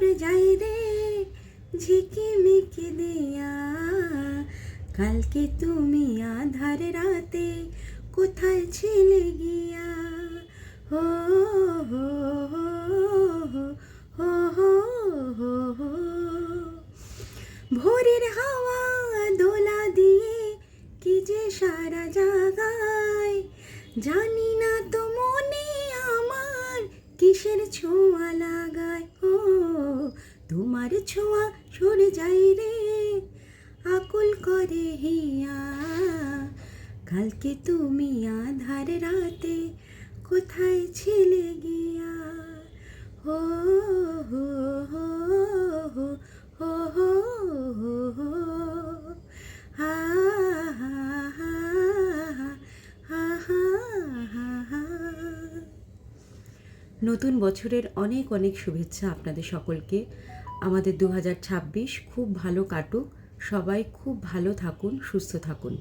সরে যাই রে ঝিকিমিকি দিয়া, কালকে তুমি আধার রাতে কোথায় ছিলে গিয়া। হো হো হো হো হো হো হো। ভোরের হাওয়া দোলা দিয়ে কি যে সারা জাগায়, জানি না তো মনে আমার কিসের ছোঁয়া লাগায়। ও তোমার ছোঁয়া সরে যাই রে আকুল করে হিয়া, কালকে তুমি আধার রাতে কোথায় ছিলে গিয়া। হো হো হো হো হো হো হো হো। হা হা হা হা হা হা হা। নতুন বছরের অনেক অনেক শুভেচ্ছা আপনাদের সকলকে। আমাদের 2026 খুব ভালো কাটুক, সবাই খুব ভালো থাকুন, সুস্থ থাকুন।